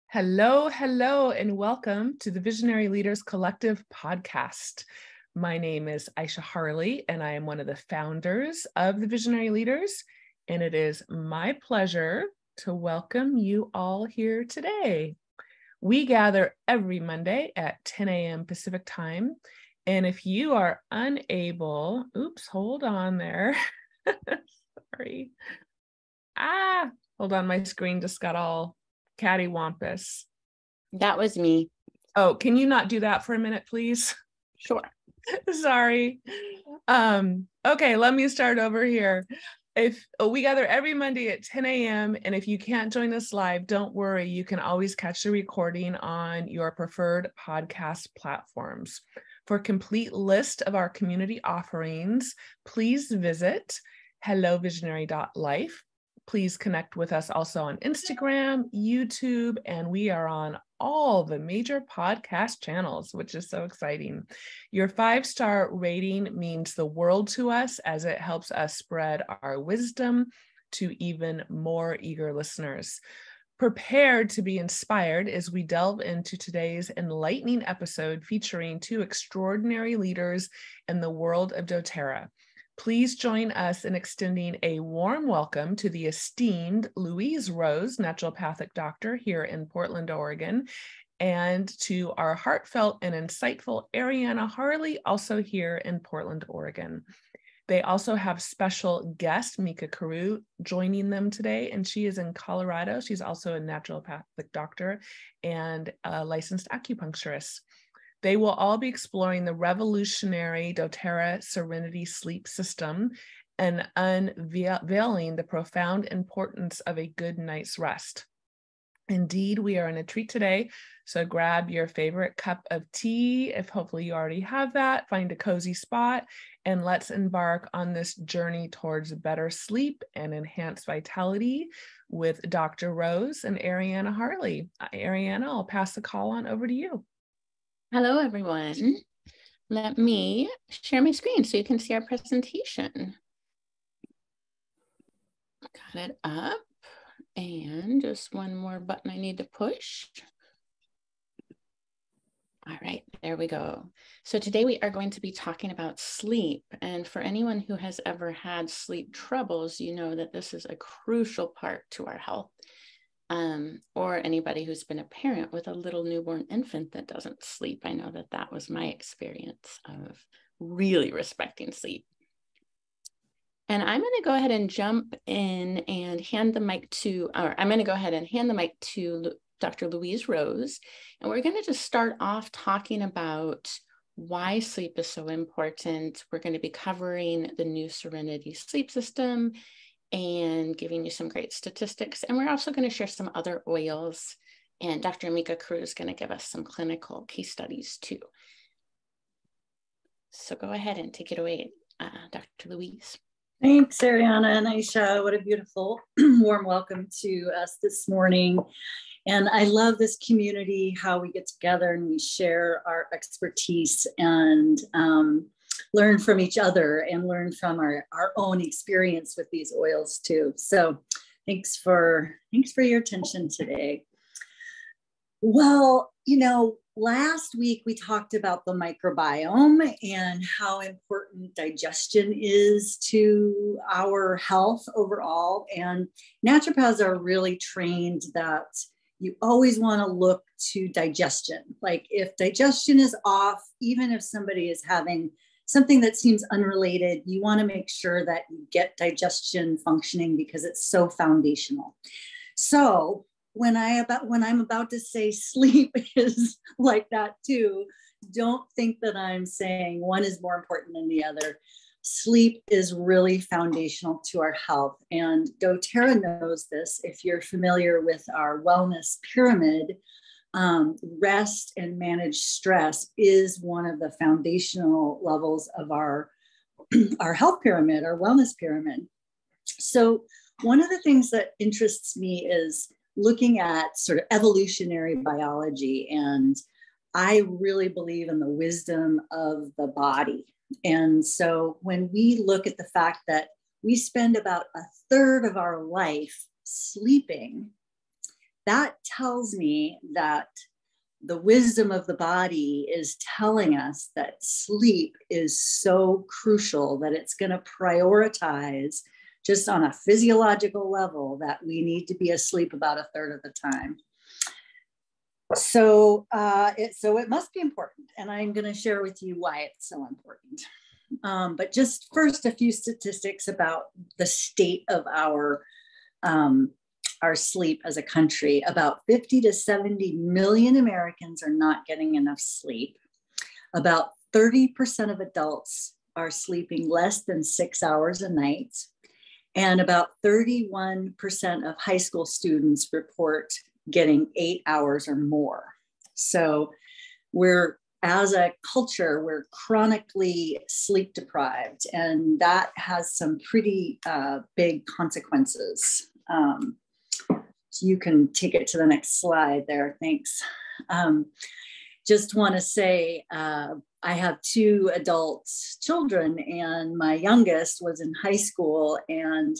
Hello, hello, and welcome to the Visionary Leaders Collective podcast. My name is Aisha Harley, and I am one of the founders of the Visionary Leaders, and it is my pleasure to welcome you all here today. We gather every Monday at 10 a.m. Pacific time, and if you are unable, hold on there. Sorry. Hold on, my screen just got all cattywampus. That was me. Oh, can you not do that for a minute, please? Sure. Sorry. Okay, let me start over here. If we gather every Monday at 10 a.m. and if you can't join us live, don't worry. You can always catch the recording on your preferred podcast platforms. For a complete list of our community offerings, please visit hellovisionary.life. Please connect with us also on Instagram, YouTube, and we are on all the major podcast channels, which is so exciting. Your 5-star rating means the world to us as it helps us spread our wisdom to even more eager listeners. Prepared to be inspired as we delve into today's enlightening episode featuring 2 extraordinary leaders in the world of Doterra. Please join us in extending a warm welcome to the esteemed Louise Rose, naturopathic doctor here in Portland, Oregon, and to our heartfelt and insightful Ariana Harley, also here in Portland, Oregon. They also have special guest, Mica Carew, joining them today, and she is in Colorado. She's also a naturopathic doctor and a licensed acupuncturist. They will all be exploring the revolutionary Doterra Serenity Sleep System and unveiling the profound importance of a good night's rest. Indeed, we are in a treat today, so grab your favorite cup of tea, if hopefully you already have that, find a cozy spot, and let's embark on this journey towards better sleep and enhanced vitality with Dr. Rose and Ariana Harley. Ariana, I'll pass the call on over to you. Hello, everyone. Let me share my screen so you can see our presentation. Got it up. And just one more button I need to push. All right, there we go. So today we are going to be talking about sleep. And for anyone who has ever had sleep troubles, you know that this is a crucial part to our health. Or anybody who's been a parent with a little newborn infant that doesn't sleep. I know that that was my experience of really respecting sleep. And I'm going to go ahead and jump in and hand the mic to Dr. Louise Rose. And we're going to just start off talking about why sleep is so important. We're going to be covering the new Serenity Sleep System and giving you some great statistics. And we're also going to share some other oils. And Dr. Mica Carew is going to give us some clinical case studies too. So go ahead and take it away, Dr. Louise. Thanks, Ariana and Aisha. What a beautiful warm welcome to us this morning. And I love this community, how we get together and we share our expertise and learn from each other and learn from our own experience with these oils too. So thanks for your attention today. Well, last week we talked about the microbiome and how important digestion is to our health overall. And naturopaths are really trained that you always want to look to digestion. Like if digestion is off, even if somebody is having something that seems unrelated, you want to make sure that you get digestion functioning because it's so foundational. So when I'm about to say sleep is like that too, don't think that I'm saying one is more important than the other. Sleep is really foundational to our health. And Doterra knows this. If you're familiar with our wellness pyramid, rest and managed stress is one of the foundational levels of our health pyramid, our wellness pyramid. So one of the things that interests me is looking at sort of evolutionary biology. And I really believe in the wisdom of the body. And so when we look at the fact that we spend about a third of our life sleeping, that tells me that the wisdom of the body is telling us that sleep is so crucial that it's going to prioritize just on a physiological level that we need to be asleep about a third of the time. So it must be important, and I'm going to share with you why it's so important. But just first, a few statistics about the state of our sleep as a country. About 50 to 70 million Americans are not getting enough sleep. About 30% of adults are sleeping less than 6 hours a night. And about 31% of high school students report getting 8 hours or more. So as a culture, we're chronically sleep deprived, and that has some pretty big consequences. You can take it to the next slide there, thanks. Just want to say, I have 2 adult children, and my youngest was in high school, and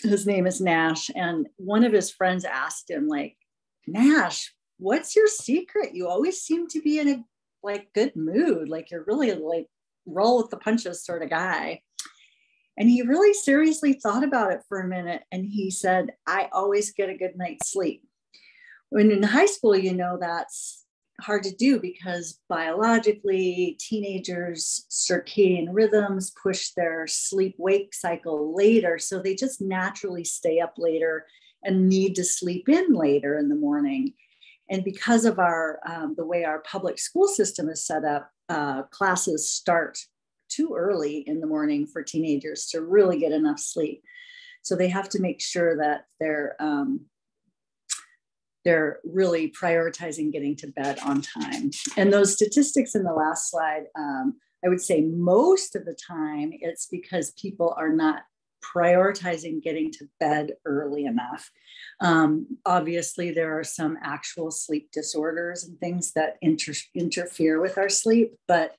his name is Nash. And one of his friends asked him, like, Nash, what's your secret? You always seem to be in a good mood. Like, you're really like roll with the punches sort of guy. And he really seriously thought about it for a minute. And he said, I always get a good night's sleep. When in high school, that's hard to do because biologically, teenagers' circadian rhythms push their sleep-wake cycle later. So they just naturally stay up later and need to sleep in later in the morning. And because of the way our public school system is set up, classes start too early in the morning for teenagers to really get enough sleep. So they have to make sure that they're really prioritizing getting to bed on time. And those statistics in the last slide, I would say most of the time it's because people are not prioritizing getting to bed early enough. Obviously, there are some actual sleep disorders and things that interfere with our sleep, but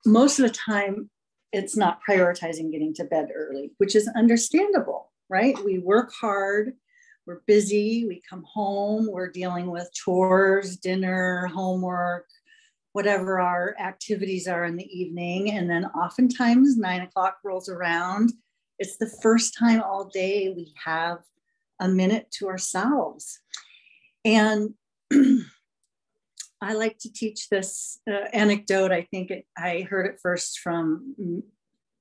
most of the time it's not prioritizing getting to bed early, which is understandable, right? We work hard, we're busy, we come home, we're dealing with chores, dinner, homework, whatever our activities are in the evening. And then oftentimes 9 o'clock rolls around. It's the first time all day we have a minute to ourselves. And I like to teach this anecdote. I think I heard it first from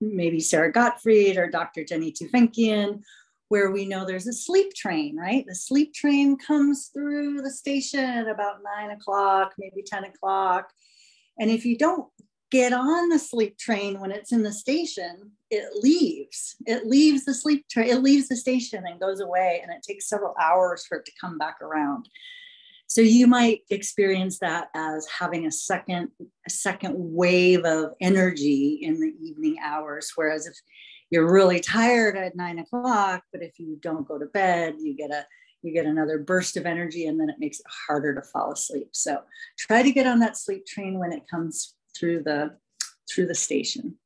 maybe Sarah Gottfried or Dr. Jenny Tufenkian, where we know there's a sleep train, right? The sleep train comes through the station about 9 o'clock, maybe 10 o'clock. And if you don't get on the sleep train when it's in the station, it leaves the sleep train, it leaves the station and goes away. And it takes several hours for it to come back around. So you might experience that as having a second wave of energy in the evening hours. Whereas if you're really tired at 9 o'clock, but if you don't go to bed, you get another burst of energy, and then it makes it harder to fall asleep. So try to get on that sleep train when it comes through the station.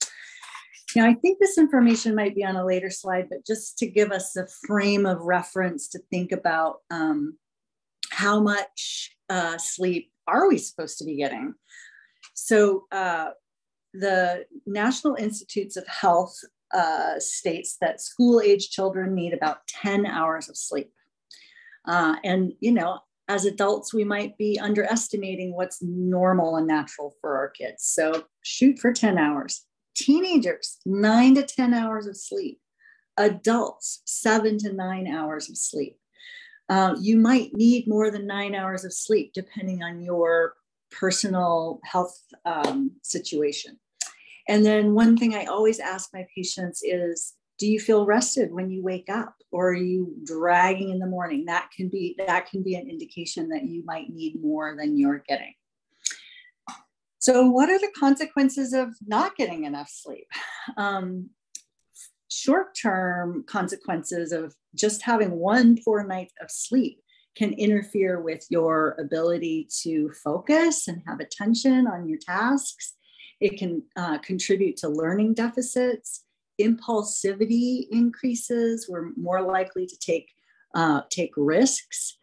Now, I think this information might be on a later slide, but just to give us a frame of reference to think about how much sleep are we supposed to be getting? So the National Institutes of Health states that school-age children need about 10 hours of sleep. And, as adults, we might be underestimating what's normal and natural for our kids. So shoot for 10 hours. Teenagers, 9 to 10 hours of sleep. Adults, 7 to 9 hours of sleep. You might need more than 9 hours of sleep, depending on your personal health situation. And then one thing I always ask my patients is, do you feel rested when you wake up, or are you dragging in the morning? That can be an indication that you might need more than you're getting. So what are the consequences of not getting enough sleep? Short-term consequences of just having one poor night of sleep can interfere with your ability to focus and have attention on your tasks. It can contribute to learning deficits. impulsivity increases. We're more likely to take risks.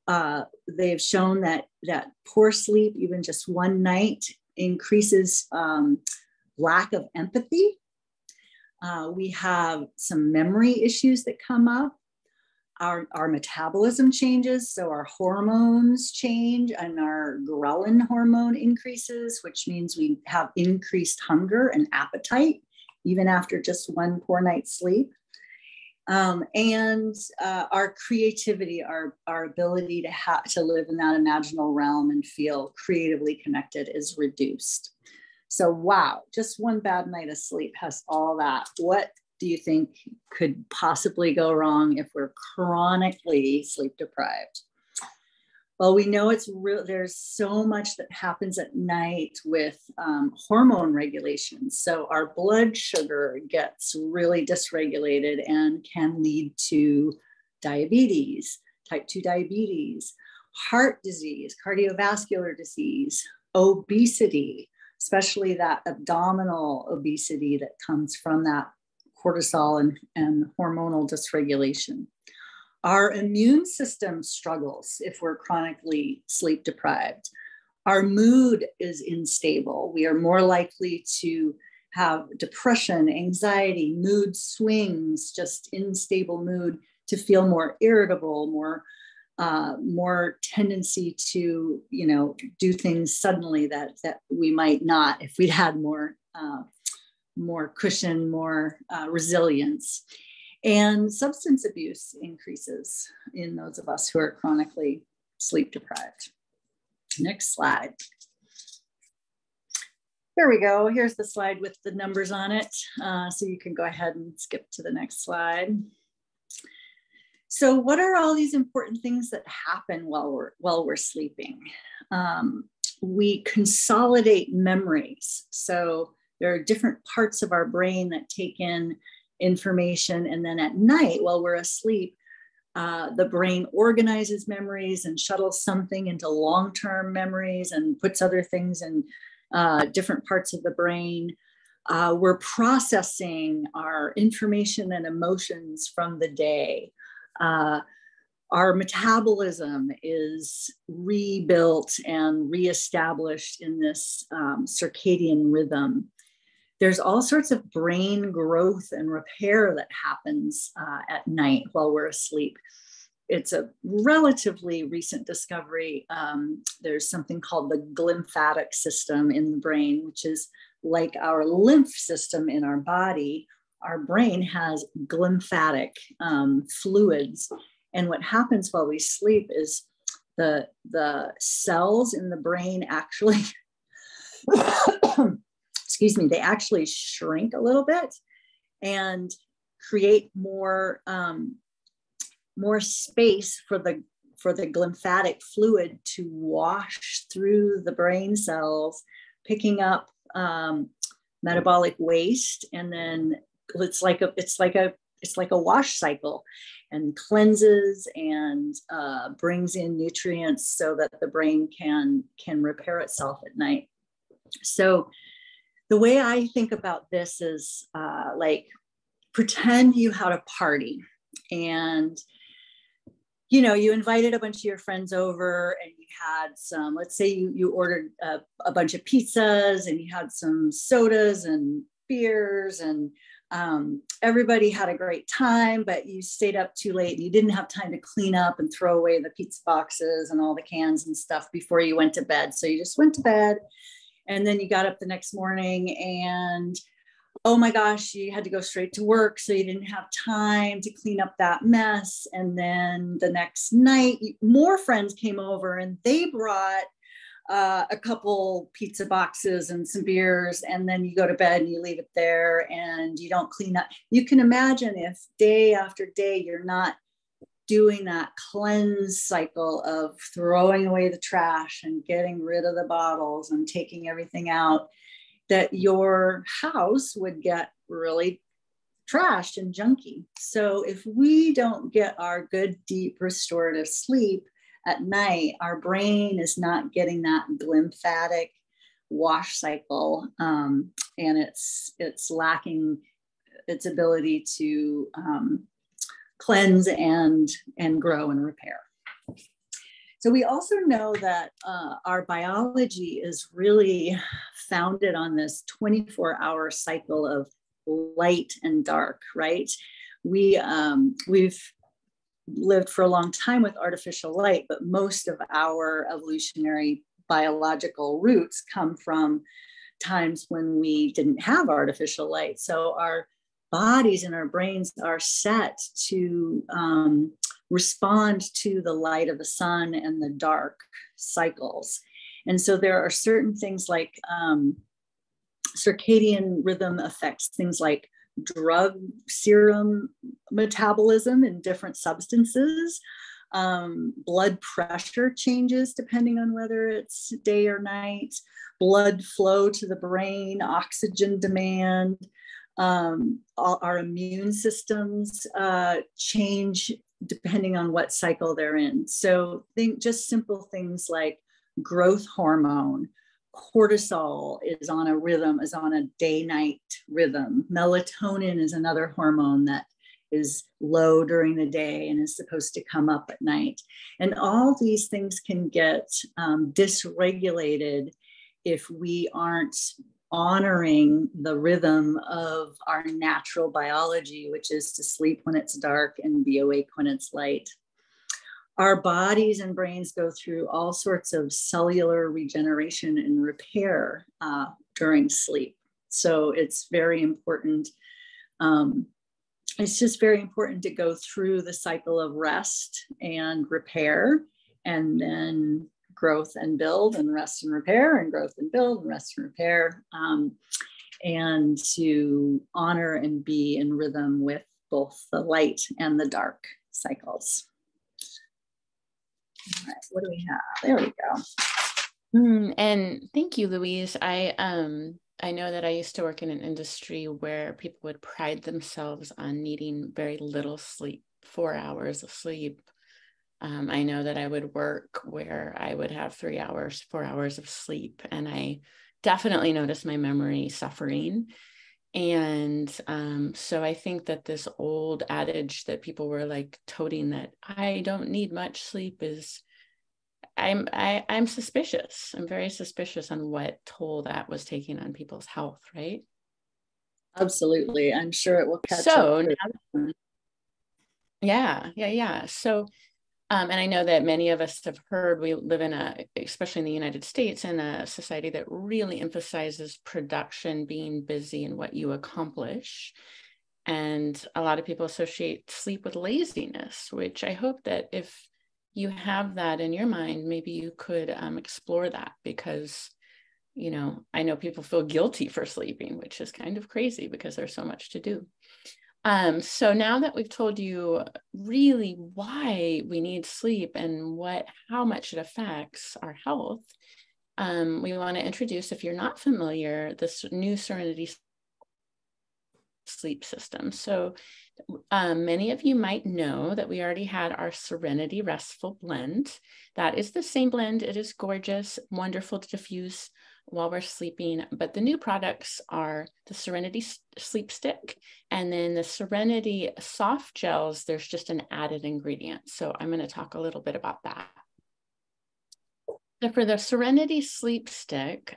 They've shown that poor sleep, even just one night, increases lack of empathy. We have some memory issues that come up. Our metabolism changes, so our hormones change, and our ghrelin hormone increases, which means we have increased hunger and appetite, even after just one poor night's sleep. And our creativity, our ability to live in that imaginal realm and feel creatively connected is reduced. So, wow, just one bad night of sleep has all that. What do you think could possibly go wrong if we're chronically sleep deprived? Well, we know it's real. There's so much that happens at night with hormone regulation. So our blood sugar gets really dysregulated and can lead to diabetes, type 2 diabetes, heart disease, cardiovascular disease, obesity, especially that abdominal obesity that comes from that cortisol and hormonal dysregulation. Our immune system struggles if we're chronically sleep deprived. Our mood is unstable. We are more likely to have depression, anxiety, mood swings, just unstable mood, to feel more irritable, more tendency to, do things suddenly that we might not if we'd had more cushion, more resilience. And substance abuse increases in those of us who are chronically sleep deprived. Next slide. Here we go. Here's the slide with the numbers on it. So you can go ahead and skip to the next slide. So what are all these important things that happen while we're sleeping? We consolidate memories. So there are different parts of our brain that take in information, and then at night while we're asleep, the brain organizes memories and shuttles something into long-term memories and puts other things in different parts of the brain. We're processing our information and emotions from the day. Our metabolism is rebuilt and reestablished in this circadian rhythm. There's all sorts of brain growth and repair that happens at night while we're asleep. It's a relatively recent discovery. There's something called the glymphatic system in the brain, which is like our lymph system in our body. Our brain has glymphatic fluids. And what happens while we sleep is the cells in the brain actually excuse me, they actually shrink a little bit and create more space for the glymphatic fluid to wash through the brain cells, picking up metabolic waste, and then it's like a wash cycle, and cleanses and brings in nutrients so that the brain can repair itself at night. So the way I think about this is like, pretend you had a party and, you invited a bunch of your friends over and you had some, let's say you ordered a bunch of pizzas and you had some sodas and beers, and everybody had a great time, but you stayed up too late and you didn't have time to clean up and throw away the pizza boxes and all the cans and stuff before you went to bed. So you just went to bed. And then you got up the next morning and, oh my gosh, you had to go straight to work. So you didn't have time to clean up that mess. And then the next night, more friends came over and they brought a couple pizza boxes and some beers. And then you go to bed and you leave it there and you don't clean up. You can imagine if day after day, you're not doing that cleanse cycle of throwing away the trash and getting rid of the bottles and taking everything out, that your house would get really trashed and junky. So if we don't get our good, deep, restorative sleep at night, our brain is not getting that glymphatic wash cycle, and it's lacking its ability to cleanse and grow and repair. So we also know that our biology is really founded on this 24-hour cycle of light and dark, right? We've lived for a long time with artificial light, but most of our evolutionary biological roots come from times when we didn't have artificial light. So our bodies and our brains are set to respond to the light of the sun and the dark cycles. And so there are certain things like circadian rhythm affects things like drug serum metabolism in different substances. Blood pressure changes depending on whether it's day or night, blood flow to the brain, oxygen demand. Our immune systems change depending on what cycle they're in. So think just simple things like growth hormone, cortisol is on a rhythm, is on a day-night rhythm. Melatonin is another hormone that is low during the day and is supposed to come up at night. And all these things can get dysregulated if we aren't honoring the rhythm of our natural biology, which is to sleep when it's dark and be awake when it's light. Our bodies and brains go through all sorts of cellular regeneration and repair during sleep. So it's very important. It's just very important to go through the cycle of rest and repair, and then growth and build, and rest and repair, and growth and build, and rest and repair, and to honor and be in rhythm with both the light and the dark cycles. All right, what do we have? There we go. And thank you, Louise. I know that I used to work in an industry where people would pride themselves on needing very little sleep, 4 hours of sleep. I know that I would work where I would have 3 hours, 4 hours of sleep, and I definitely noticed my memory suffering. And so I think that this old adage that people were like toting, that I don't need much sleep, is I'm suspicious. I'm very suspicious on what toll that was taking on people's health, right? Absolutely. I'm sure it will catch up. Yeah. So, and I know that many of us have heard, we live in especially in the United States, in a society that really emphasizes production, being busy, and what you accomplish. And a lot of people associate sleep with laziness, which I hope that if you have that in your mind, maybe you could explore that, because, I know people feel guilty for sleeping, which is kind of crazy because there's so much to do. So now that we've told you really why we need sleep and how much it affects our health, we want to introduce, if you're not familiar, this new Serenity Sleep System. So many of you might know that we already had our Serenity Restful Blend. That is the same blend. It is gorgeous, wonderful to diffuse while we're sleeping. But the new products are the Serenity Sleep Stick and then the Serenity Soft Gels. There's just an added ingredient. So I'm going to talk a little bit about that. So for the Serenity Sleep Stick,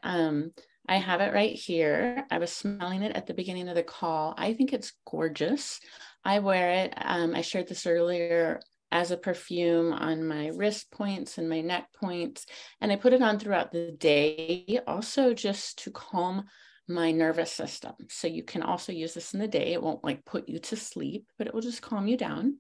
I have it right here. I was smelling it at the beginning of the call. I think it's gorgeous. I wear it. I shared this earlier as a perfume on my wrist points and my neck points. And I put it on throughout the day, also just to calm my nervous system. So you can also use this in the day. It won't like put you to sleep, but it will just calm you down.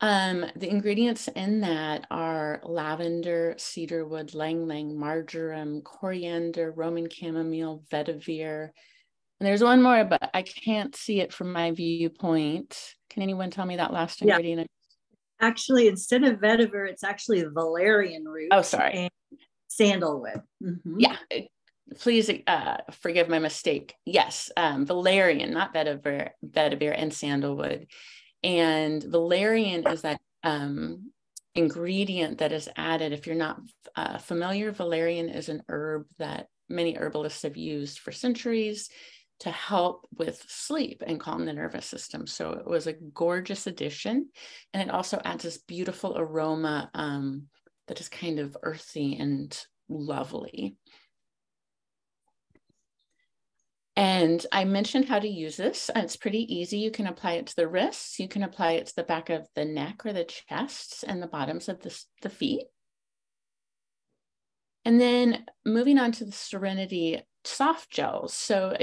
The ingredients in that are lavender, cedarwood, ylang-ylang, marjoram, coriander, Roman chamomile, vetiver. And there's one more, but I can't see it from my viewpoint. Can anyone tell me that last ingredient? Actually, instead of vetiver, it's actually valerian root. Oh, sorry. And sandalwood. Mm-hmm. Yeah. Please forgive my mistake. Yes, valerian, not vetiver, and sandalwood. And valerian is that ingredient that is added. If you're not familiar, valerian is an herb that many herbalists have used for centuries to help with sleep and calm the nervous system. So it was a gorgeous addition. And it also adds this beautiful aroma that is kind of earthy and lovely. And I mentioned how to use this. It's pretty easy. You can apply it to the wrists. You can apply it to the back of the neck or the chest and the bottoms of the feet. And then moving on to the Serenity soft gels. So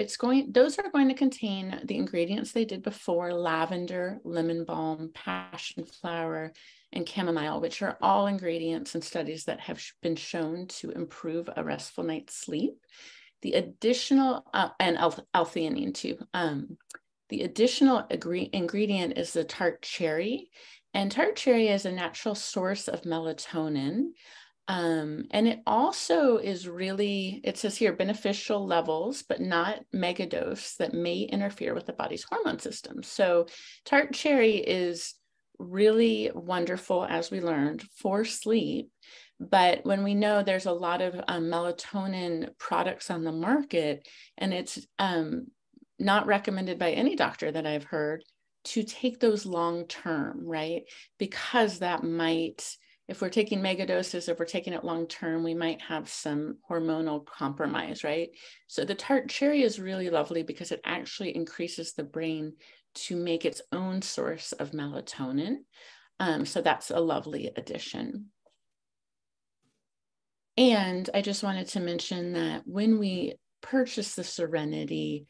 those are going to contain the ingredients they did before: lavender, lemon balm, passion flower, and chamomile, which are all ingredients and studies that have been shown to improve a restful night's sleep. The additional, and L-theanine too. The additional ingredient is the tart cherry. And tart cherry is a natural source of melatonin. And it also is really, it says here, beneficial levels, but not megadose that may interfere with the body's hormone system. So tart cherry is really wonderful, as we learned, for sleep. But when we know there's a lot of melatonin products on the market, and it's not recommended by any doctor that I've heard to take those long-term, right? Because that might, if we're taking mega doses, if we're taking it long-term, we might have some hormonal compromise, right? So the tart cherry is really lovely because it actually increases the brain to make its own source of melatonin. So that's a lovely addition. And I just wanted to mention that when we purchase the Serenity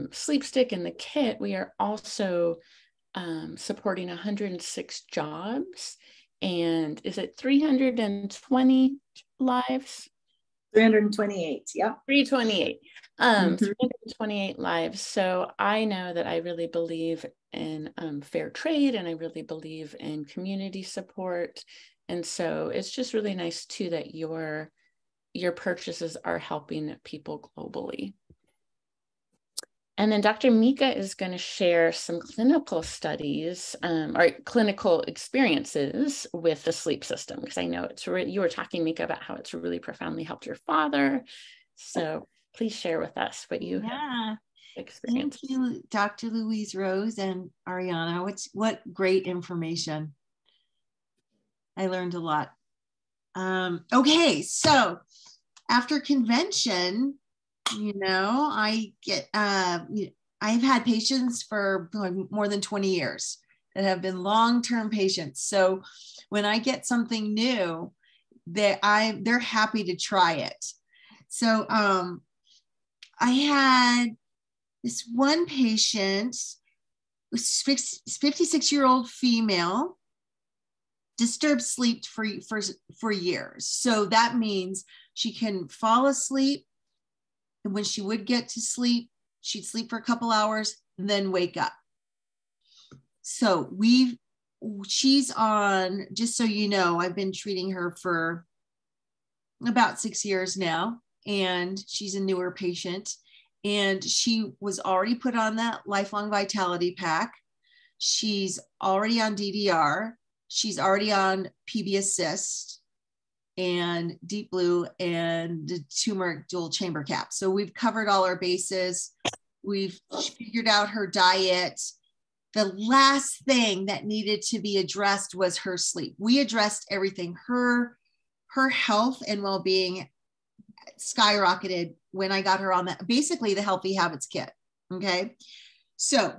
sleep stick in the kit, we are also supporting 106 jobs. And is it 320 lives? 328, yeah. 328. 328 lives. So I know that I really believe in fair trade, and I really believe in community support. And so it's just really nice too that your purchases are helping people globally. And then Dr. Mica is going to share some clinical studies or clinical experiences with the sleep system, because I know you were talking, Mica, about how it's really profoundly helped your father. So please share with us what you have experienced. Thank you, Dr. Louise Rose and Ariana. What great information. I learned a lot. Okay, so after convention, I get, I've had patients for more than 20 years that have been long-term patients. So when I get something new, they're happy to try it. So I had this one patient, 56-year-old female, disturbed sleep for years. So that means she can fall asleep, and when she would get to sleep, she'd sleep for a couple hours, then wake up. So she's on, just so you know, I've been treating her for about 6 years now, and she's a newer patient. And she was already put on that lifelong vitality pack. She's already on DDR. She's already on PB Assist and Deep Blue and the turmeric dual chamber cap. So we've covered all our bases. We've figured out her diet. The last thing that needed to be addressed was her sleep. We addressed everything. Her health and well-being skyrocketed when I got her on that, basically the Healthy Habits kit. Okay. So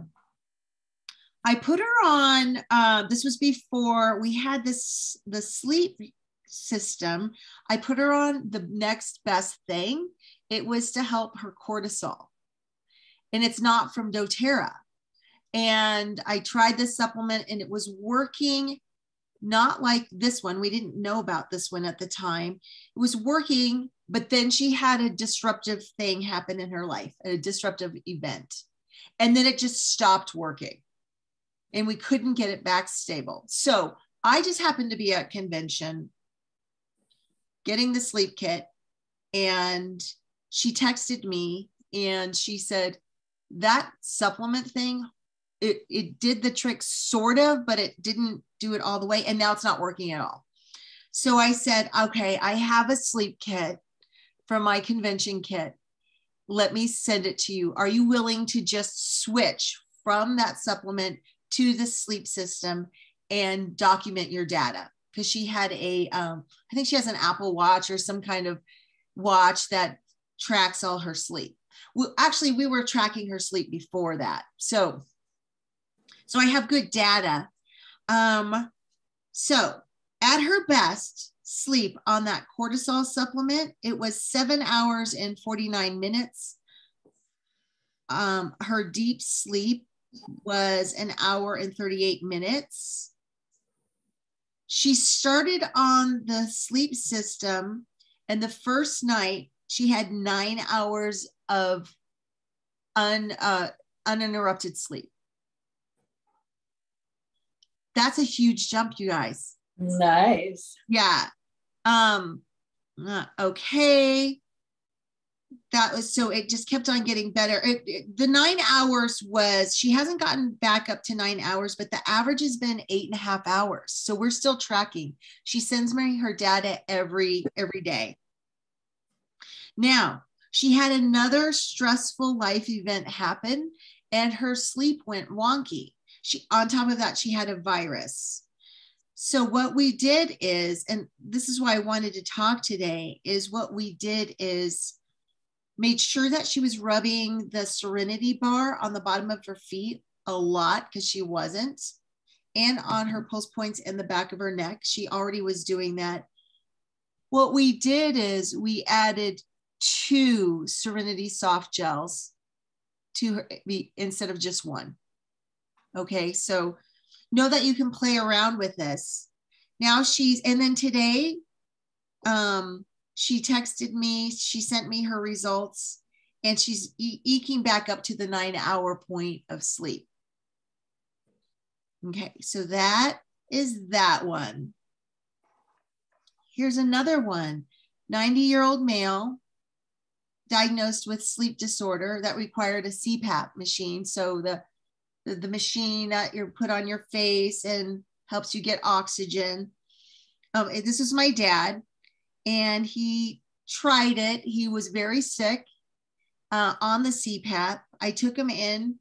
I put her on, this was before we had the sleep system. I put her on the next best thing. It was to help her cortisol. And it's not from Doterra. And I tried this supplement and it was working, not like this one. We didn't know about this one at the time. It was working, but then she had a disruptive thing happen in her life, a disruptive event. And then it just stopped working. And we couldn't get it back stable. So I just happened to be at convention getting the sleep kit, and she texted me and she said, that supplement thing, it did the trick sort of, but it didn't do it all the way. And now it's not working at all. So I said, okay, I have a sleep kit from my convention kit. let me send it to you. Are you willing to just switch from that supplement to the sleep system and document your data? Because she had I think she has an Apple Watch or some kind of watch that tracks all her sleep. Well, actually, we were tracking her sleep before that. So I have good data. So at her best sleep on that cortisol supplement, it was 7 hours and 49 minutes. Her deep sleep was 1 hour and 38 minutes. She started on the sleep system, and the first night she had 9 hours of uninterrupted sleep. That's a huge jump, you guys. Nice. Yeah. Okay. That was, so it just kept on getting better. The 9 hours was, she hasn't gotten back up to 9 hours, but the average has been 8.5 hours. So we're still tracking. She sends me her data every day. Now, she had another stressful life event happen and her sleep went wonky. On top of that, she had a virus. So what we did is, and this is why I wanted to talk today, is what we did is made sure that she was rubbing the Serenity bar on the bottom of her feet a lot, because she wasn't, and on her pulse points in the back of her neck. She already was doing that. What we did is we added 2 Serenity soft gels to her instead of just 1. Okay, so know that you can play around with this. Now and then today, she texted me, she sent me her results, and she's eking back up to the 9 hour point of sleep. Okay, so that is that one. Here's another one. 90-year-old male diagnosed with sleep disorder that required a CPAP machine. So the machine that you put on your face and helps you get oxygen. This is my dad, and he tried it. He was very sick on the CPAP. I took him in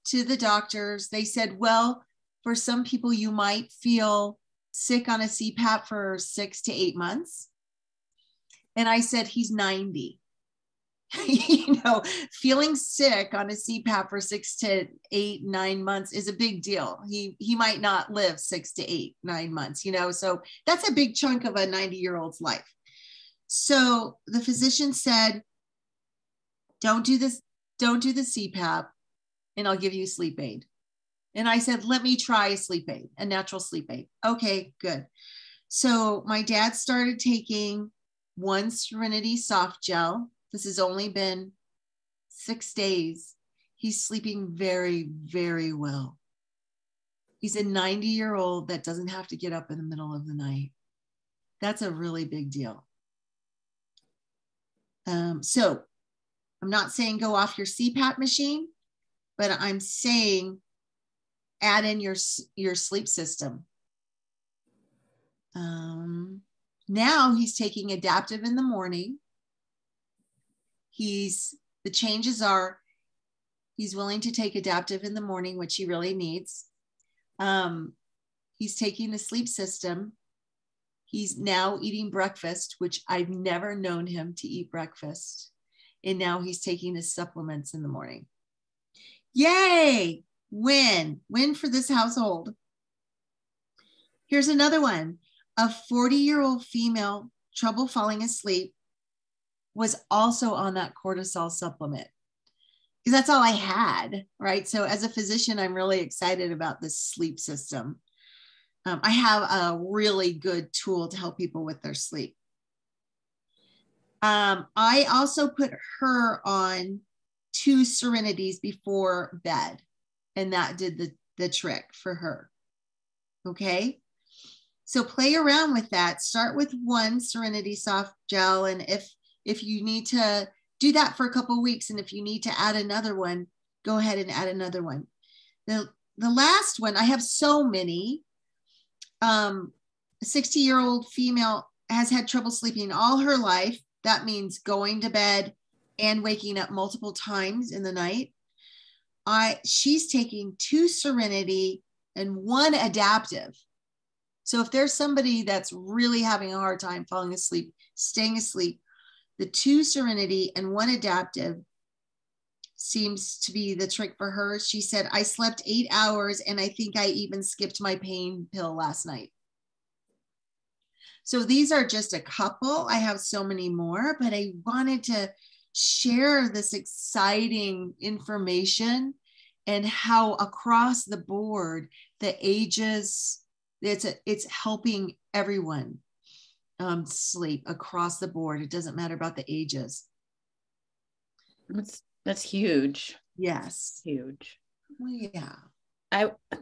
to the doctors. They said, well, for some people, you might feel sick on a CPAP for 6 to 8 months. And I said, he's 90. You know, feeling sick on a CPAP for 6 to 8, 9 months is a big deal. He might not live 6 to 8, 9 months, you know, so that's a big chunk of a 90-year-old's life. So the physician said, don't do the CPAP, and I'll give you a sleep aid. And I said, let me try a sleep aid, a natural sleep aid. Okay, good. So my dad started taking 1 Serenity soft gel. This has only been 6 days. He's sleeping very, very well. He's a 90-year-old that doesn't have to get up in the middle of the night. That's a really big deal. So I'm not saying go off your CPAP machine, but I'm saying add in your sleep system. Now he's taking adaptive in the morning. The changes are he's willing to take adaptive in the morning, which he really needs. He's taking the sleep system. He's now eating breakfast, which I've never known him to eat breakfast. And now he's taking his supplements in the morning. Yay! Win for this household. Here's another one. A 40-year-old female, trouble falling asleep, was also on that cortisol supplement, because that's all I had, right? So as a physician, I'm really excited about this sleep system. I have a really good tool to help people with their sleep. I also put her on 2 Serenities before bed, and that did the trick for her. Okay. So play around with that. Start with 1 Serenity soft gel. And if you need to do that for a couple of weeks, and if you need to add another one, go ahead and add another one. The last one, I have so many. A 60-year-old female has had trouble sleeping all her life. That means going to bed and waking up multiple times in the night. She's taking 2 Serenity and 1 adaptive. So if there's somebody that's really having a hard time falling asleep, staying asleep, the 2 Serenity and 1 adaptive seems to be the trick for her. She said, I slept 8 hours and I think I even skipped my pain pill last night. So these are just a couple. I have so many more, but I wanted to share this exciting information and how across the board, the ages, it's helping everyone sleep across the board. It doesn't matter about the ages. That's huge. Yes. Huge. Well, yeah.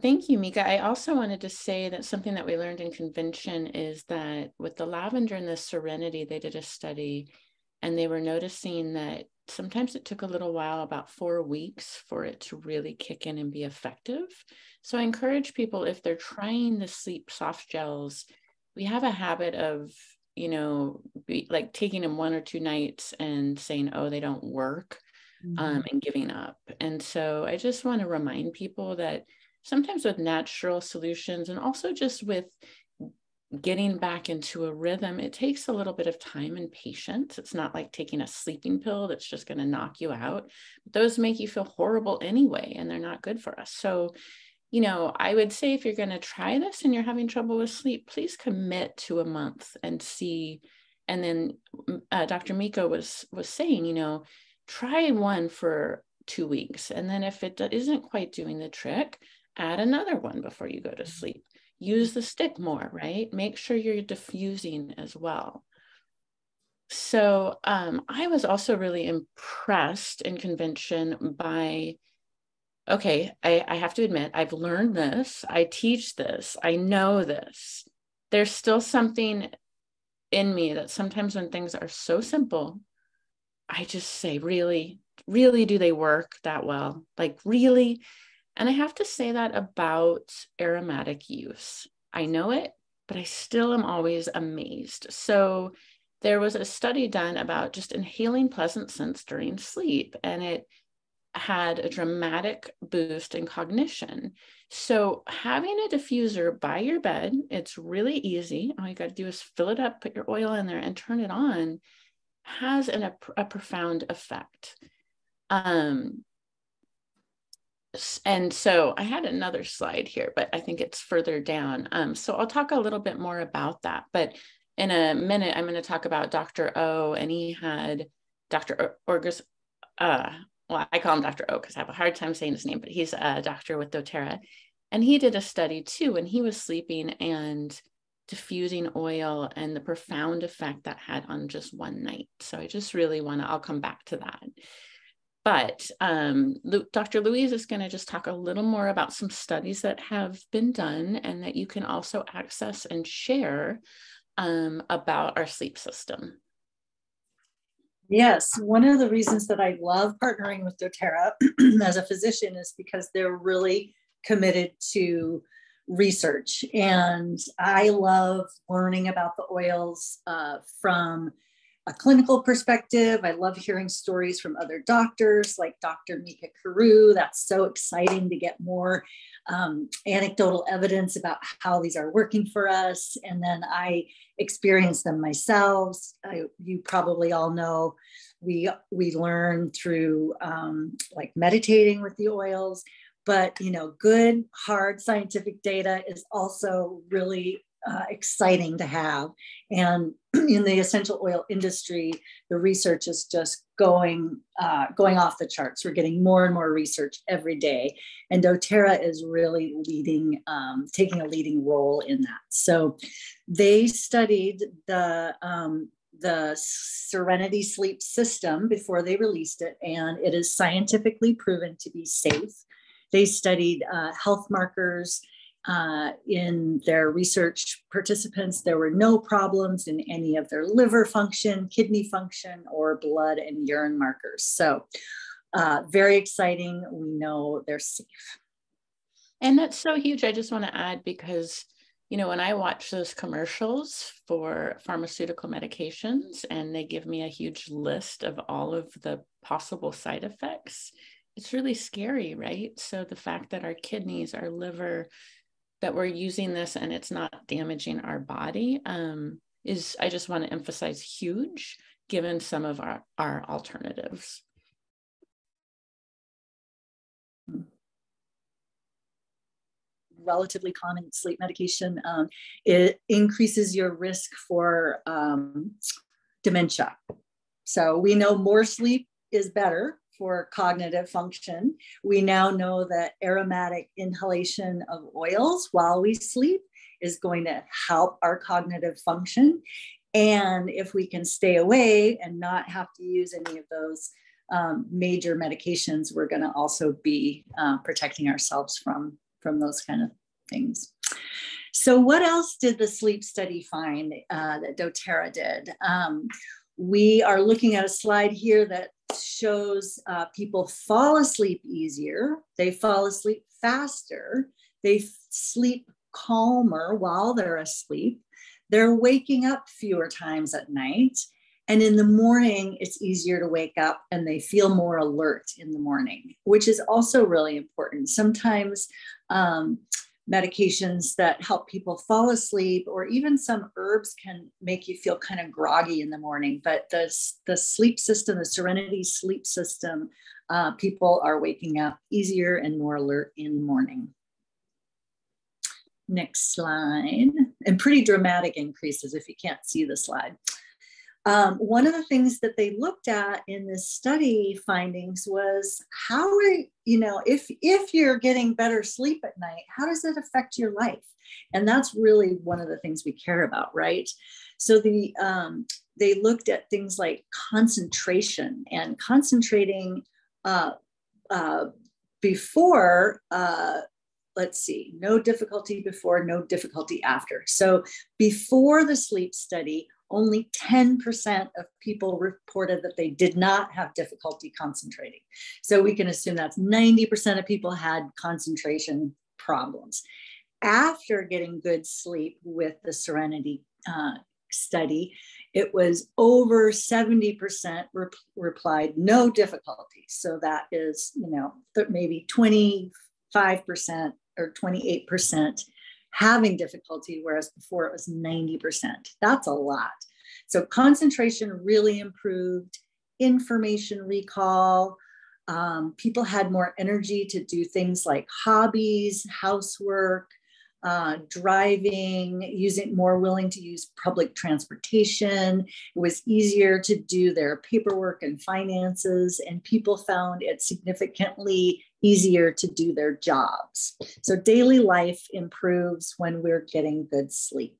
Thank you, Mica. I also wanted to say that something that we learned in convention is that with the lavender and the Serenity, they did a study and they were noticing that sometimes it took a little while, about 4 weeks, for it to really kick in and be effective. So I encourage people, if they're trying the sleep soft gels, we have a habit of, like taking them 1 or 2 nights and saying, oh, they don't work, and giving up. And so I just want to remind people that sometimes with natural solutions and also just with getting back into a rhythm, it takes a little bit of time and patience. It's not like taking a sleeping pill that's just going to knock you out. Those make you feel horrible anyway, and they're not good for us. So, I would say if you're going to try this and you're having trouble with sleep, please commit to a month and see. And then Dr. Mica was saying, try one for 2 weeks. And then if it isn't quite doing the trick, add another one before you go to sleep. Use the stick more, right? Make sure you're diffusing as well. So I was also really impressed in convention by, okay, I have to admit, I've learned this, I teach this, I know this. There's still something in me that sometimes when things are so simple, I just say, really, really, do they work that well? Like, really? And I have to say that about aromatic use. I know it, but I still am always amazed. So there was a study done about just inhaling pleasant scents during sleep, and it had a dramatic boost in cognition. So having a diffuser by your bed, it's really easy. All you got to do is fill it up, put your oil in there, and turn it on, has a profound effect. And so I had another slide here, but I think it's further down. So I'll talk a little bit more about that. But in a minute, I'm going to talk about Dr. O, and he had Dr. Orgus. Well, I call him Dr. O because I have a hard time saying his name, but he's a doctor with Doterra. And he did a study too, and he was sleeping and diffusing oil and the profound effect that had on just one night. So I just really I'll come back to that. But Dr. Louise is going to just talk a little more about some studies that have been done and that you can also access and share about our sleep system. Yes, one of the reasons that I love partnering with Doterra as a physician is because they're really committed to research. And I love learning about the oils from a clinical perspective. I love hearing stories from other doctors like Dr. Mica Carew. That's so exciting to get more anecdotal evidence about how these are working for us. And then I experience them myself. You probably all know we learn through like meditating with the oils, but good hard scientific data is also really exciting to have. And in the essential oil industry, the research is just going off the charts. We're getting more and more research every day, and Doterra is really leading, taking a leading role in that. So they studied the Serenity Sleep System before they released it, and it is scientifically proven to be safe. They studied health markers in their research participants. There were no problems in any of their liver function, kidney function, or blood and urine markers. So very exciting. We know they're safe. And that's so huge. I just want to add, because You know, when I watch those commercials for pharmaceutical medications and they give me a huge list of all of the possible side effects, it's really scary, right? So the fact that our kidneys, our liver, that we're using this and it's not damaging our body is, I just want to emphasize, huge, given some of our alternatives. Relatively common sleep medication. It increases your risk for dementia. So we know more sleep is better for cognitive function. We now know that aromatic inhalation of oils while we sleep is going to help our cognitive function. And if we can stay away and not have to use any of those major medications, we're going to also be protecting ourselves from those kind of things. So what else did the sleep study find that Doterra did? We are looking at a slide here that shows people fall asleep easier, they fall asleep faster, they sleep calmer while they're asleep, they're waking up fewer times at night, and in the morning, it's easier to wake up and they feel more alert in the morning, which is also really important. Sometimes medications that help people fall asleep, or even some herbs, can make you feel kind of groggy in the morning. But the sleep system, the Serenity Sleep System, people are waking up easier and more alert in the morning. Next slide. And pretty dramatic increases if you can't see the slide. One of the things that they looked at in this study findings was how, if you're getting better sleep at night, how does it affect your life? And that's really one of the things we care about, right? So they looked at things like concentration and concentrating before, let's see, no difficulty before, no difficulty after. So before the sleep study, only 10% of people reported that they did not have difficulty concentrating. So we can assume that's 90% of people had concentration problems. After getting good sleep with the Serenity study, it was over 70% replied no difficulty. So that is, maybe 25% or 28% having difficulty, whereas before it was 90%. That's a lot. So concentration really improved, information recall. People had more energy to do things like hobbies, housework, driving, more willing to use public transportation. It was easier to do their paperwork and finances, and people found it significantly easier to do their jobs. So daily life improves when we're getting good sleep.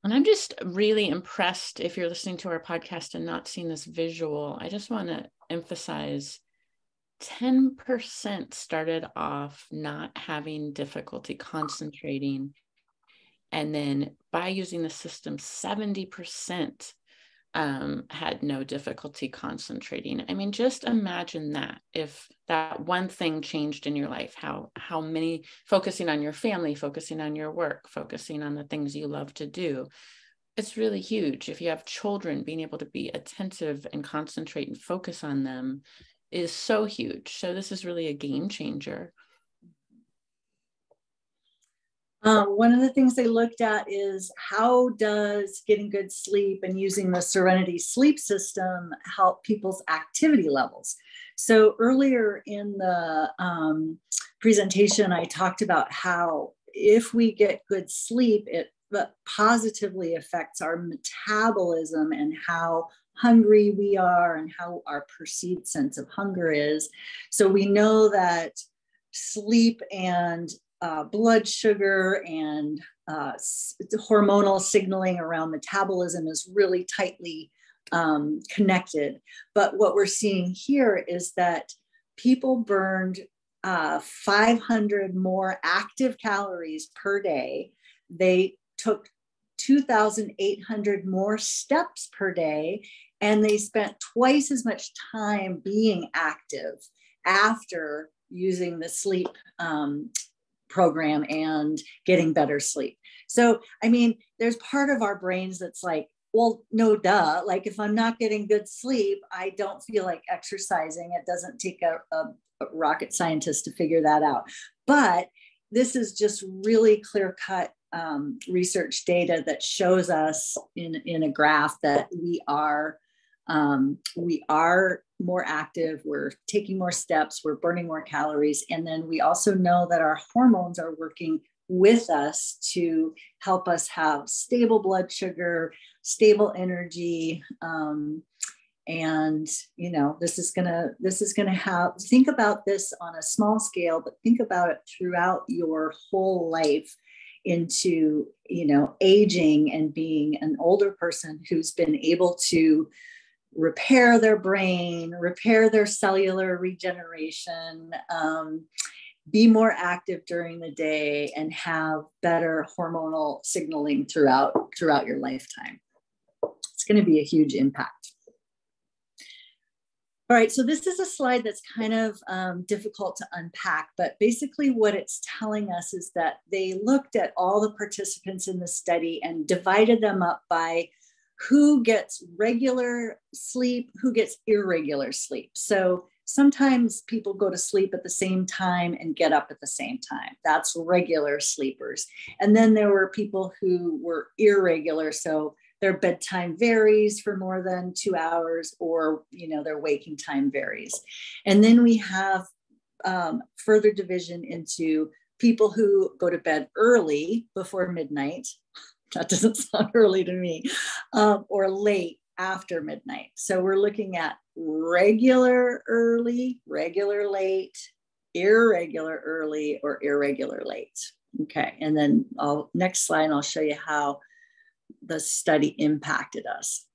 And I'm just really impressed. If you're listening to our podcast and not seeing this visual, I just want to emphasize 10% started off not having difficulty concentrating. And then by using the system, 70% had no difficulty concentrating. I mean, just imagine that if that one thing changed in your life, how many, focusing on your family, focusing on your work, focusing on the things you love to do. It's really huge. If you have children, being able to be attentive and concentrate and focus on them is so huge. So this is really a game changer. One of the things they looked at is how does getting good sleep and using the Serenity Sleep System help people's activity levels? So earlier in the presentation, I talked about how if we get good sleep, it positively affects our metabolism and how hungry we are and how our perceived sense of hunger is. So we know that sleep and blood sugar and hormonal signaling around metabolism is really tightly connected. But what we're seeing here is that people burned 500 more active calories per day. They took 2,800 more steps per day, and they spent twice as much time being active after using the sleep program and getting better sleep. So, I mean, there's part of our brains that's like, well, no, duh. Like if I'm not getting good sleep, I don't feel like exercising. It doesn't take a rocket scientist to figure that out. But this is just really clear-cut research data that shows us in a graph that we are more active, we're taking more steps, we're burning more calories. And then we also know that our hormones are working with us to help us have stable blood sugar, stable energy. And, you know, this is gonna have, think about this on a small scale, but think about it throughout your whole life into, you know, aging and being an older person who's been able to repair their brain, repair their cellular regeneration, be more active during the day, and have better hormonal signaling throughout your lifetime. It's going to be a huge impact. All right, so this is a slide that's kind of difficult to unpack, but basically what it's telling us is that they looked at all the participants in the study and divided them up by who gets regular sleep, who gets irregular sleep. So sometimes people go to sleep at the same time and get up at the same time. That's regular sleepers. And then there were people who were irregular. So their bedtime varies for more than 2 hours, or, you know, their waking time varies. And then we have further division into people who go to bed early before midnight. That doesn't sound early to me, or late after midnight. So we're looking at regular early, regular late, irregular early, or irregular late. Okay, and then next slide, I'll show you how the study impacted us.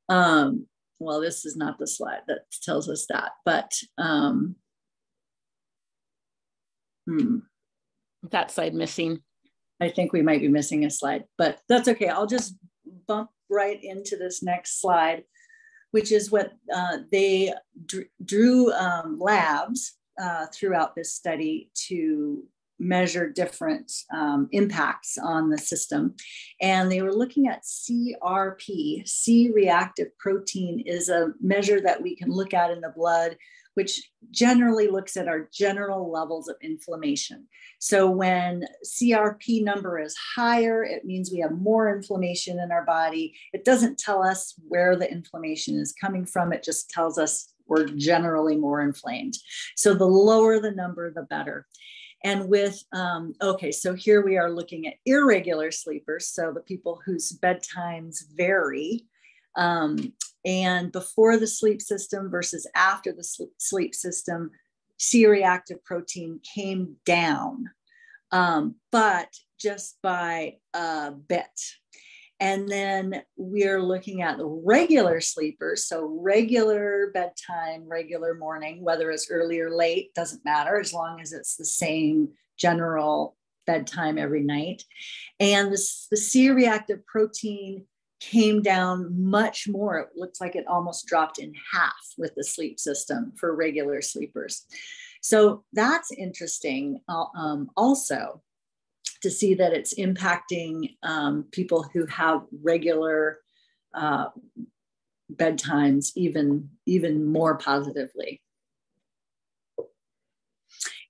Well, this is not the slide that tells us that, but that slide missing. I think we might be missing a slide, but that's okay. I'll just bump right into this next slide, which is what they drew labs throughout this study to measure different impacts on the system. And they were looking at CRP. C-reactive protein is a measure that we can look at in the blood, which generally looks at our general levels of inflammation. So when CRP number is higher, it means we have more inflammation in our body. It doesn't tell us where the inflammation is coming from. It just tells us we're generally more inflamed. So the lower the number, the better. And with, okay, so here we are looking at irregular sleepers. So the people whose bedtimes vary. And before the sleep system versus after the sleep system, C-reactive protein came down, but just by a bit. And then we're looking at the regular sleepers. So regular bedtime, regular morning, whether it's early or late, doesn't matter as long as it's the same general bedtime every night. And the C-reactive protein came down much more. It looks like it almost dropped in half with the sleep system for regular sleepers. So that's interesting also to see that it's impacting people who have regular bedtimes even more positively.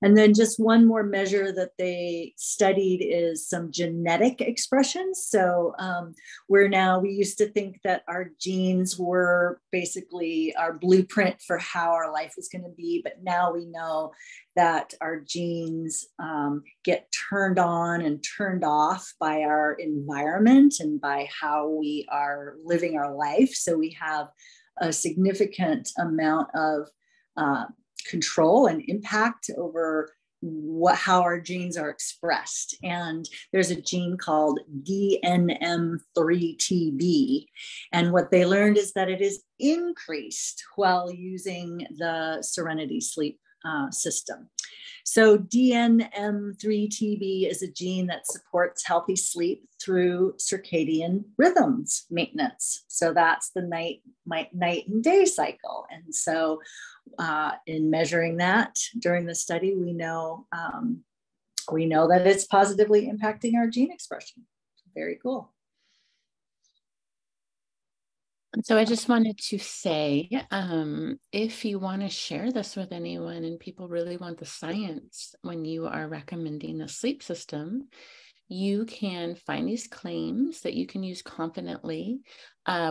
And then just one more measure that they studied is some genetic expressions. So we used to think that our genes were basically our blueprint for how our life was going to be. But now we know that our genes get turned on and turned off by our environment and by how we are living our life. So we have a significant amount of control and impact over how our genes are expressed. And there's a gene called DNM3TB. And what they learned is that it is increased while using the Serenity Sleep system. So DNM3TB is a gene that supports healthy sleep through circadian rhythms maintenance. So that's the night and day cycle. And so in measuring that during the study, we know that it's positively impacting our gene expression. Very cool. So I just wanted to say, if you want to share this with anyone and people really want the science when you are recommending a sleep system, you can find these claims that you can use confidently.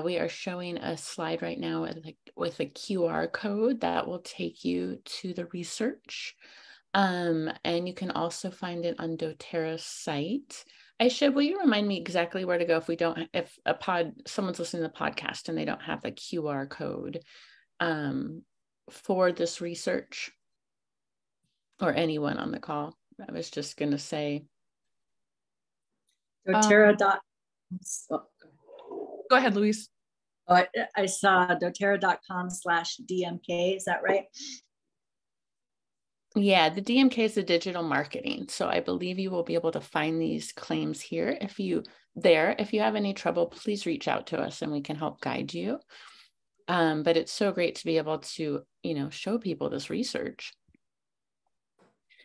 We are showing a slide right now with a QR code that will take you to the research. And you can also find it on Doterra's site. Aisha, will you remind me exactly where to go if someone's listening to the podcast and they don't have the QR code for this research, or anyone on the call? I was just going to say. Doterra. Go ahead, Louise. Oh, I saw doterra.com/DMK. Is that right? Yeah, the DMK is the digital marketing. So I believe you will be able to find these claims here. If you have any trouble, please reach out to us and we can help guide you. But it's so great to be able to, show people this research.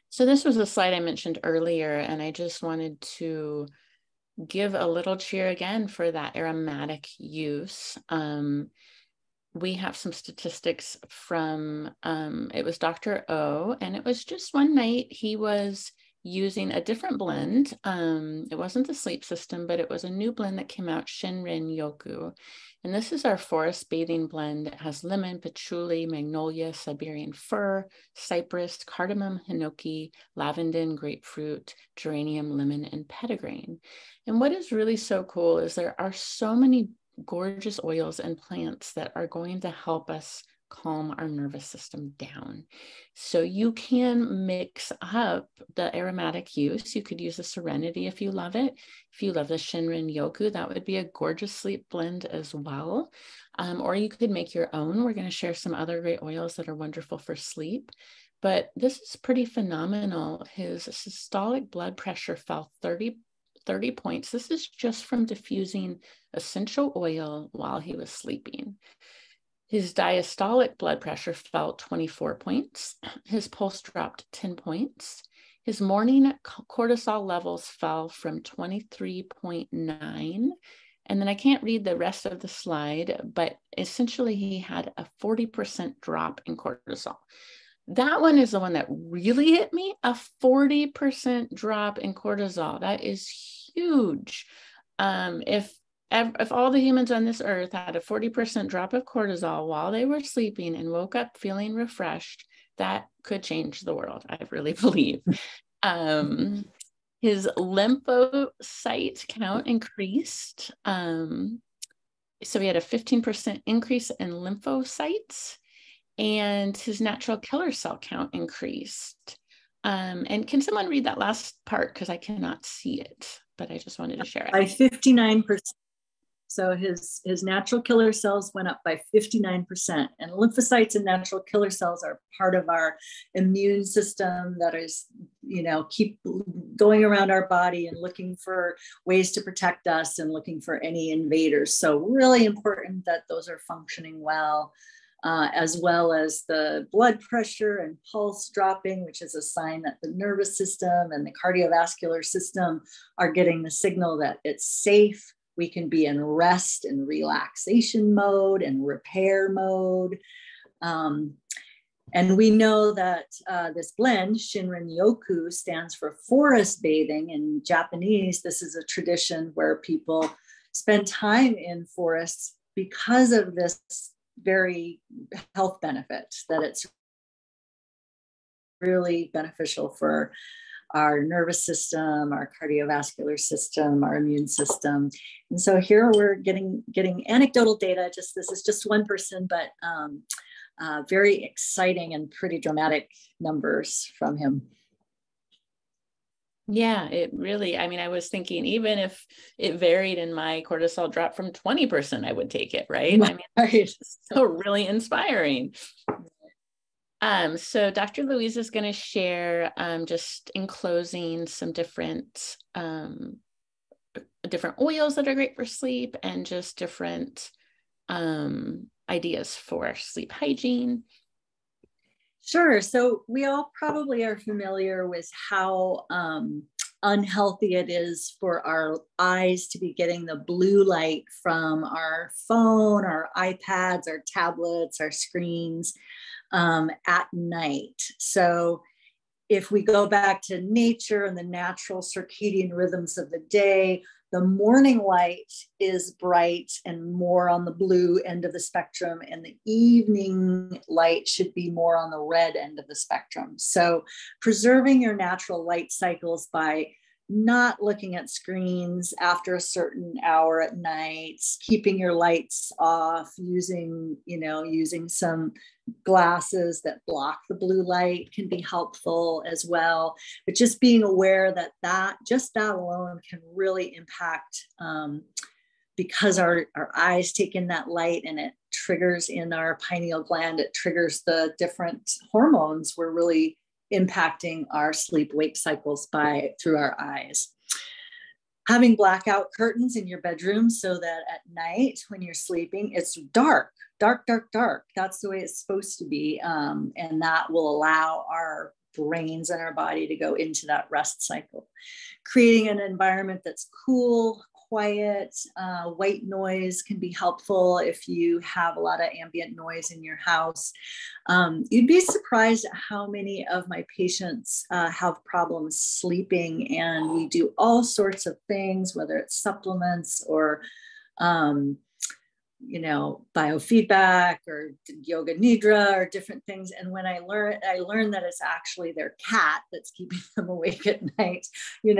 So this was a slide I mentioned earlier, and I just wanted to give a little cheer again for that aromatic use. We have some statistics from, it was Dr. O, and it was just one night he was using a different blend. It wasn't the sleep system, but it was a new blend that came out, Shinrin Yoku. And this is our forest bathing blend. It has lemon, patchouli, magnolia, Siberian fir, cypress, cardamom, hinoki, lavender, grapefruit, geranium, lemon, and petitgrain. And what is really so cool is there are so many gorgeous oils and plants that are going to help us calm our nervous system down. So you can mix up the aromatic use. You could use the Serenity if you love it. If you love the Shinrin Yoku, that would be a gorgeous sleep blend as well. Or you could make your own. We're going to share some other great oils that are wonderful for sleep. But this is pretty phenomenal. His systolic blood pressure fell 30 points. This is just from diffusing essential oil while he was sleeping. His diastolic blood pressure fell 24 points. His pulse dropped 10 points. His morning cortisol levels fell from 23.9. And then I can't read the rest of the slide, but essentially he had a 40% drop in cortisol. That one is the one that really hit me, a 40% drop in cortisol. That is huge. If all the humans on this earth had a 40% drop of cortisol while they were sleeping and woke up feeling refreshed, that could change the world, I really believe. His lymphocyte count increased. So he had a 15% increase in lymphocytes, and his natural killer cell count increased. And can someone read that last part? Because I cannot see it, but I just wanted to share it. By 59%. So his natural killer cells went up by 59%. And lymphocytes and natural killer cells are part of our immune system that is, keep going around our body and looking for ways to protect us and looking for any invaders. So really important that those are functioning well. As well as the blood pressure and pulse dropping, which is a sign that the nervous system and the cardiovascular system are getting the signal that it's safe. We can be in rest and relaxation mode and repair mode. And we know that this blend, Shinrin Yoku, stands for forest bathing. In Japanese, this is a tradition where people spend time in forests because of this very health benefit, that it's really beneficial for our nervous system, our cardiovascular system, our immune system. And so here we're getting anecdotal data. This is just one person, but very exciting and pretty dramatic numbers from him. Yeah, it really, I was thinking, even if it varied and my cortisol dropped from 20%, I would take it, right? Right. It's so really inspiring. So Dr. Louise is going to share just in closing some different oils that are great for sleep and just different ideas for sleep hygiene. Sure. So we all probably are familiar with how unhealthy it is for our eyes to be getting the blue light from our phone, our iPads, our tablets, our screens at night. So if we go back to nature and the natural circadian rhythms of the day, the morning light is bright and more on the blue end of the spectrum, and the evening light should be more on the red end of the spectrum. So preserving your natural light cycles by not looking at screens after a certain hour at night, keeping your lights off, using some glasses that block the blue light can be helpful as well. But just being aware that just that alone can really impact, because our eyes take in that light and it triggers in our pineal gland, it triggers the different hormones we're really impacting our sleep-wake cycles through our eyes. Having blackout curtains in your bedroom so that at night when you're sleeping, it's dark. That's the way it's supposed to be. And that will allow our brains and our body to go into that rest cycle. Creating an environment that's cool, quiet, white noise can be helpful if you have a lot of ambient noise in your house. You'd be surprised at how many of my patients have problems sleeping, and we do all sorts of things, whether it's supplements or biofeedback or yoga nidra or different things. And when I learned that it's actually their cat that's keeping them awake at night. You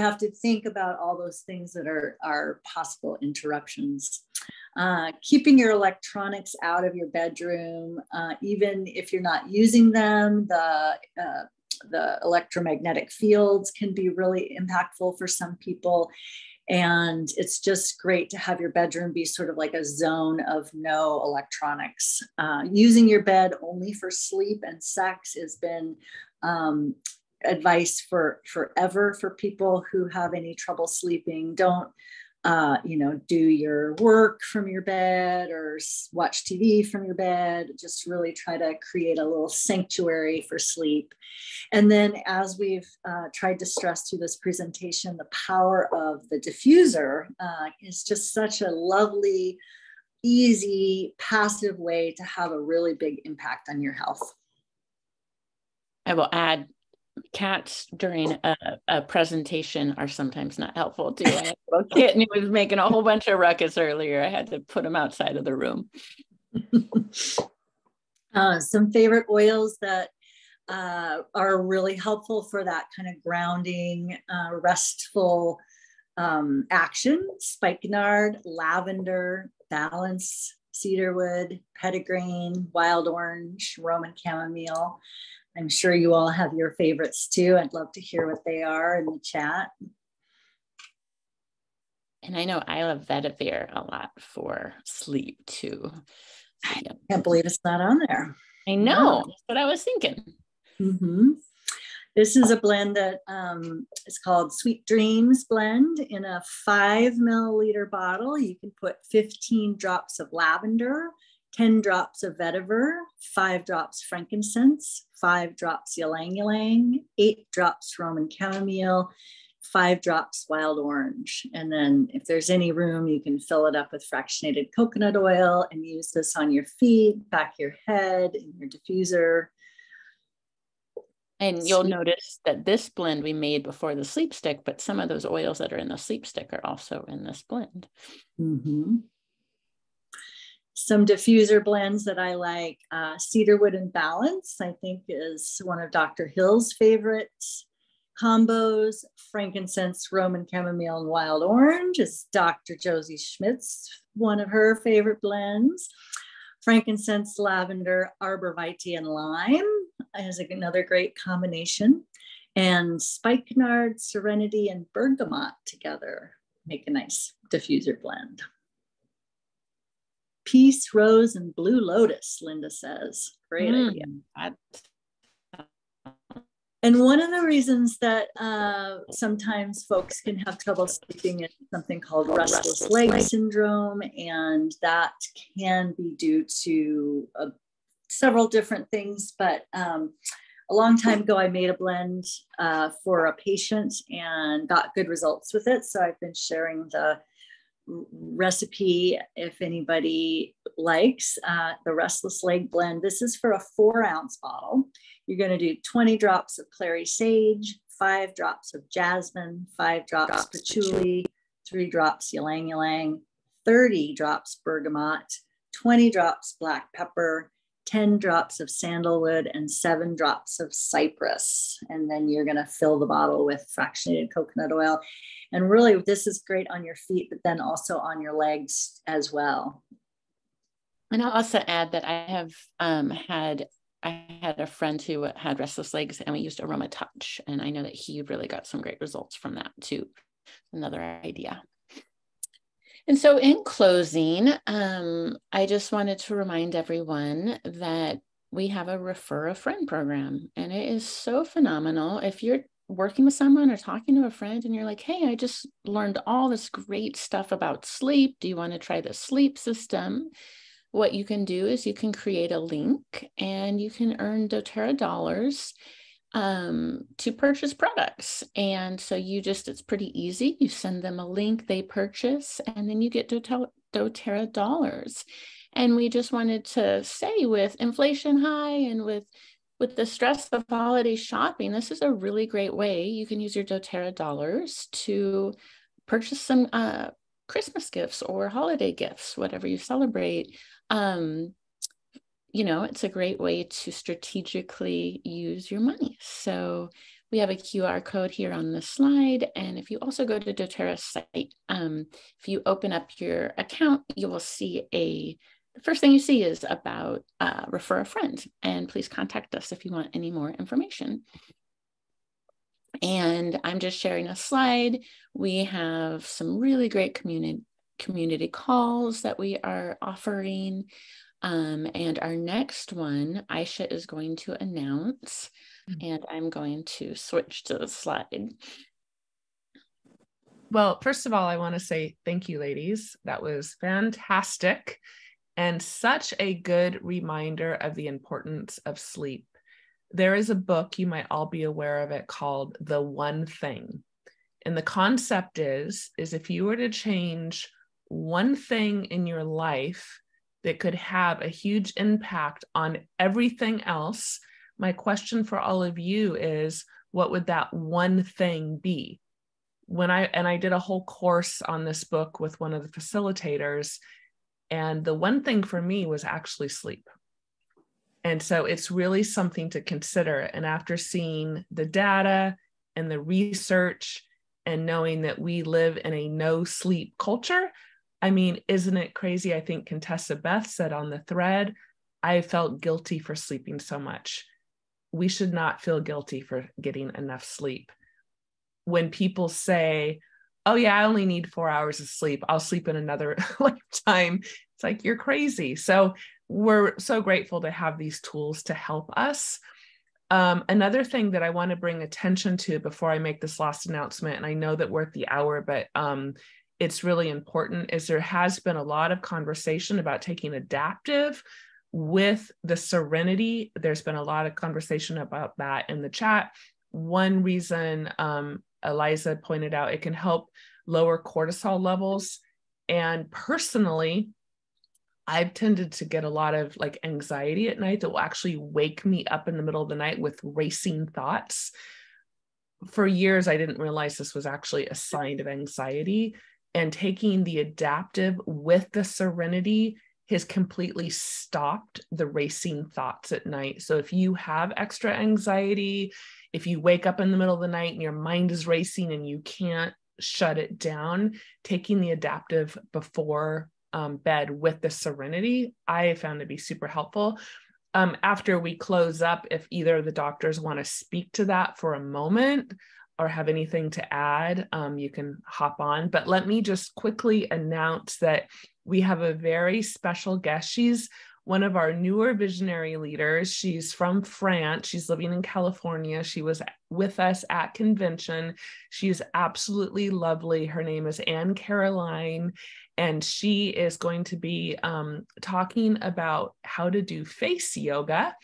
have to think about all those things that are possible interruptions. Keeping your electronics out of your bedroom, even if you're not using them, the electromagnetic fields can be really impactful for some people. And it's just great to have your bedroom be sort of like a zone of no electronics. Using your bed only for sleep and sex has been advice for forever for people who have any trouble sleeping. Don't do your work from your bed or watch TV from your bed. Just really try to create a little sanctuary for sleep. And then, as we've tried to stress through this presentation, the power of the diffuser is just such a lovely, easy, passive way to have a really big impact on your health. I will add, cats during a presentation are sometimes not helpful too. I had a little kitten who was making a whole bunch of ruckus earlier. I had to put him outside of the room. Some favorite oils that are really helpful for that kind of grounding, restful action: spikenard, lavender, balance, cedarwood, petitgrain, wild orange, Roman chamomile. I'm sure you all have your favorites too. I'd love to hear what they are in the chat. And I know I love vetiver a lot for sleep too. I can't believe it's not on there. I know, that's what I was thinking. Mm-hmm. This is a blend that is called Sweet Dreams blend in a 5 milliliter bottle. You can put 15 drops of lavender, 10 drops of vetiver, 5 drops frankincense, 5 drops ylang ylang, 8 drops Roman chamomile, 5 drops wild orange. And then if there's any room, you can fill it up with fractionated coconut oil and use this on your feet, back of your head, in your diffuser. And you'll notice that this blend we made before the sleep stick, but some of those oils that are in the sleep stick are also in this blend. Mm-hmm. Some diffuser blends that I like, cedarwood and balance, I think is one of Dr. Hill's favorite combos. Frankincense, Roman chamomile, and wild orange is Dr. Josie Schmidt's one of her favorite blends. Frankincense, lavender, arborvitae, and lime is another great combination. And spikenard, serenity, and bergamot together make a nice diffuser blend. Peace, Rose, and Blue Lotus, Linda says. Great idea. And one of the reasons that sometimes folks can have trouble sleeping is something called restless leg syndrome. And that can be due to several different things. But a long time ago, I made a blend for a patient and got good results with it. So I've been sharing the recipe if anybody likes the restless leg blend. This is for a 4-ounce bottle. You're going to do 20 drops of clary sage, 5 drops of jasmine, 5 drops patchouli, 3 drops ylang ylang, 30 drops bergamot, 20 drops black pepper, 10 drops of sandalwood, and 7 drops of cypress. And then you're going to fill the bottle with fractionated coconut oil. And really, this is great on your feet, but then also on your legs as well. And I'll also add that I have had a friend who had restless legs, and we used Aroma Touch, and I know that he really got some great results from that too. Another idea. And so in closing, I just wanted to remind everyone that we have a Refer a Friend program, and it is so phenomenal. If you're working with someone or talking to a friend and you're like, hey, I just learned all this great stuff about sleep. Do you want to try the sleep system? What you can do is you can create a link and you can earn doTERRA dollars to purchase products. And so it's pretty easy. You send them a link, they purchase, and then you get doTERRA dollars. And we just wanted to say, with inflation high and with the stress of holiday shopping, this is a really great way. You can use your doTERRA dollars to purchase some Christmas gifts or holiday gifts, whatever you celebrate. It's a great way to strategically use your money. So we have a QR code here on the slide. And if you also go to doTERRA's site, if you open up your account, you will see the first thing you see is about Refer a Friend. And please contact us if you want any more information. And I'm just sharing a slide. We have some really great community calls that we are offering. And our next one, Aisha is going to announce, and I'm going to switch to the slide. Well, first of all, I want to say thank you, ladies. That was fantastic and such a good reminder of the importance of sleep. There is a book, you might all be aware of it, called The One Thing. And the concept is if you were to change one thing in your life that could have a huge impact on everything else, my question for all of you is, what would that one thing be? I did a whole course on this book with one of the facilitators, and the one thing for me was actually sleep. And so it's really something to consider. And after seeing the data and the research and knowing that we live in a no sleep culture, I mean, isn't it crazy? I think Contessa Beth said on the thread, I felt guilty for sleeping so much. We should not feel guilty for getting enough sleep. When people say, oh yeah, I only need 4 hours of sleep, I'll sleep in another lifetime, it's like, you're crazy. So we're so grateful to have these tools to help us. Another thing that I want to bring attention to before I make this last announcement, and I know that we're at the hour, but it's really important, is there has been a lot of conversation about taking adaptive with the Serenity. There's been a lot of conversation about that in the chat. One reason Eliza pointed out, it can help lower cortisol levels. And personally, I've tended to get a lot of anxiety at night that will actually wake me up in the middle of the night with racing thoughts. For years, I didn't realize this was actually a sign of anxiety. And taking the adaptive with the Serenity has completely stopped the racing thoughts at night. So if you have extra anxiety, if you wake up in the middle of the night and your mind is racing and you can't shut it down, taking the adaptive before bed with the Serenity, I found to be super helpful. After we close up, if either of the doctors want to speak to that for a moment, or have anything to add, you can hop on. But let me just quickly announce that we have a very special guest. She's one of our newer visionary leaders. She's from France. She's living in California. She was with us at convention. She's absolutely lovely. Her name is Anne Caroline, and she is going to be talking about how to do face yoga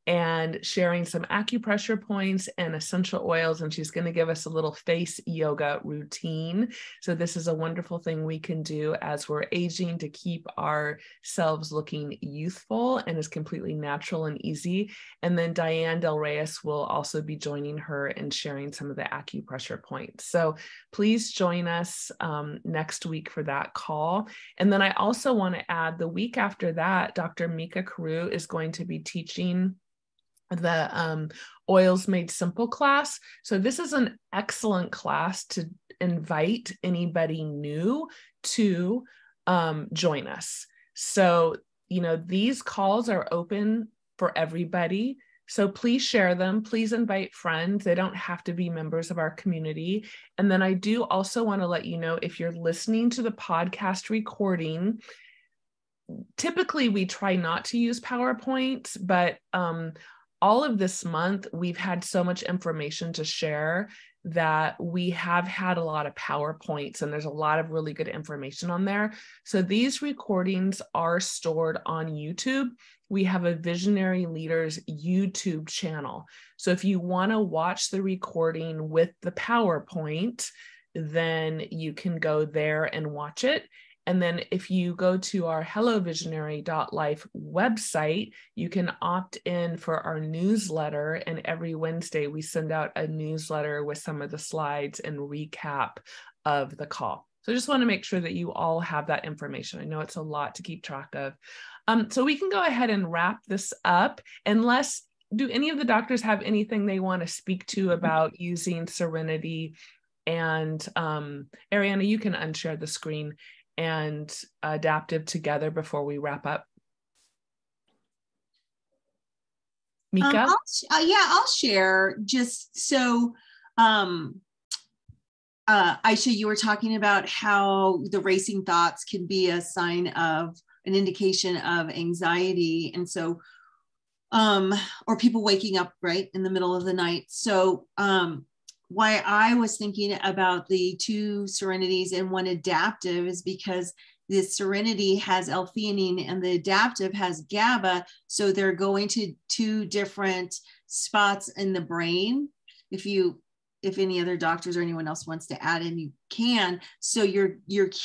and sharing some acupressure points and essential oils. And she's going to give us a little face yoga routine. So this is a wonderful thing we can do as we're aging to keep ourselves looking youthful, and is completely natural and easy. And then Diane Del Reyes will also be joining her and sharing some of the acupressure points. So please join us next week for that call. And then I also want to add, the week after that, Dr. Mica Carew is going to be teaching the Oils Made Simple class. So this is an excellent class to invite anybody new to join us. So, you know, these calls are open for everybody. So please share them. Please invite friends. They don't have to be members of our community. And then I do also want to let you know, if you're listening to the podcast recording, typically we try not to use PowerPoints, but all of this month, we've had so much information to share that we have had a lot of PowerPoints, and there's a lot of really good information on there. So these recordings are stored on YouTube. We have a Visionary Leaders YouTube channel. So if you want to watch the recording with the PowerPoint, then you can go there and watch it. And then if you go to our hellovisionary.life website, you can opt in for our newsletter. And every Wednesday, we send out a newsletter with some of the slides and recap of the call. So I just want to make sure that you all have that information. I know it's a lot to keep track of. So we can go ahead and wrap this up, unless, do any of the doctors have anything they want to speak to about using Serenity? And Ariana, you can unshare the screen and adaptive together before we wrap up. Mica? I'll share. Just so, Aisha, you were talking about how the racing thoughts can be a sign of an indication of anxiety. And so, or people waking up right in the middle of the night. So, why I was thinking about the two Serenities and one adaptive is because the Serenity has L-theanine and the adaptive has GABA. So they're going to two different spots in the brain. If any other doctors or anyone else wants to add in, you can. So you're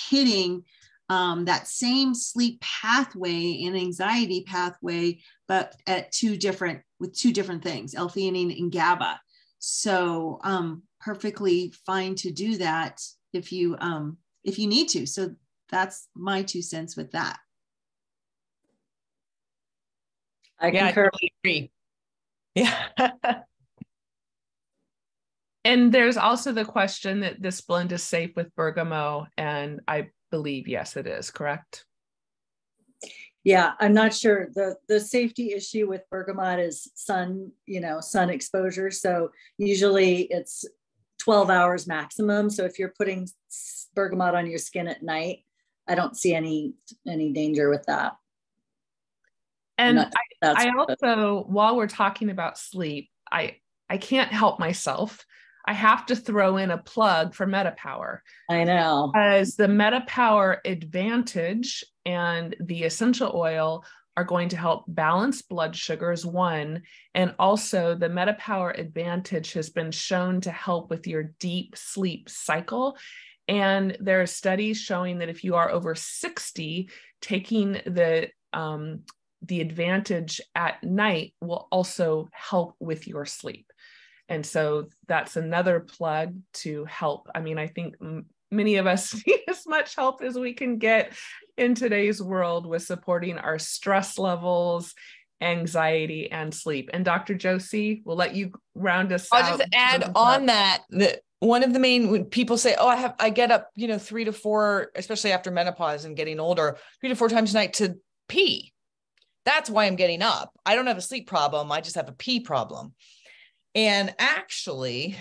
hitting that same sleep pathway and anxiety pathway, but with two different things, L-theanine and GABA. So perfectly fine to do that if you need to. So that's my 2 cents with that. I concur. I totally agree. Yeah. And there's also the question that this blend is safe with bergamot, and I believe, yes, it is, correct? Yeah, I'm not sure. The safety issue with bergamot is sun exposure. So usually it's 12 hours maximum. So if you're putting bergamot on your skin at night, I don't see any danger with that. And I also, while we're talking about sleep, I can't help myself. I have to throw in a plug for MetaPower. I know. Because the MetaPower Advantage and the essential oil are going to help balance blood sugars, one, and also the MetaPower Advantage has been shown to help with your deep sleep cycle. And there are studies showing that if you are over 60, taking the Advantage at night will also help with your sleep. And so that's another plug to help. I mean, I think many of us need as much help as we can get in today's world with supporting our stress levels, anxiety, and sleep. And Dr. Josie, we'll let you round us out. I'll just add on that one of the main, when people say, oh, I get up, 3 to 4, especially after menopause and getting older, 3 to 4 times a night to pee. That's why I'm getting up. I don't have a sleep problem. I just have a pee problem. And actually,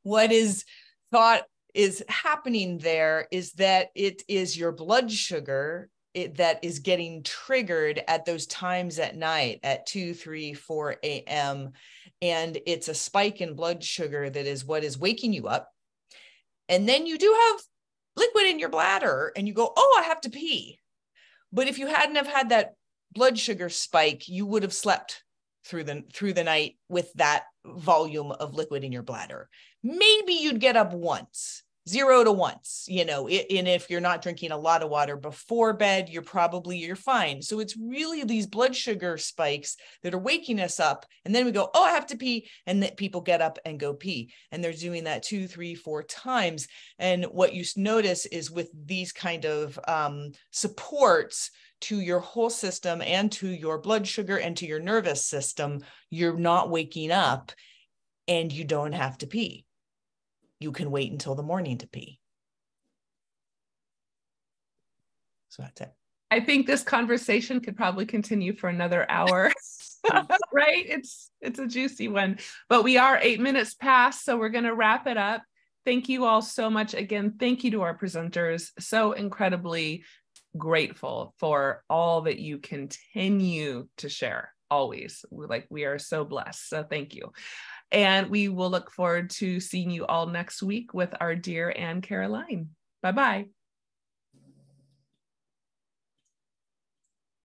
what is thought is happening there is that it is your blood sugar that is getting triggered at those times at night at 2, 3, 4 a.m. And it's a spike in blood sugar that is what is waking you up. And then you do have liquid in your bladder and you go, oh, I have to pee. But if you hadn't have had that blood sugar spike, you would have slept through the night with that volume of liquid in your bladder. Maybe you'd get up once, 0 to once, and if you're not drinking a lot of water before bed, you're fine. So it's really these blood sugar spikes that are waking us up. And then we go, oh, I have to pee. And that people get up and go pee. And they're doing that 2, 3, 4 times. And what you notice is with these kind of supports to your whole system and to your blood sugar and to your nervous system, you're not waking up and you don't have to pee. You can wait until the morning to pee. So that's it. I think this conversation could probably continue for another hour, right? It's a juicy one, but we are 8 minutes past, so we're going to wrap it up. Thank you all so much. Again, thank you to our presenters. So incredibly grateful for all that you continue to share always. We are so blessed. So thank you. And we will look forward to seeing you all next week with our dear Anne Caroline. Bye-bye.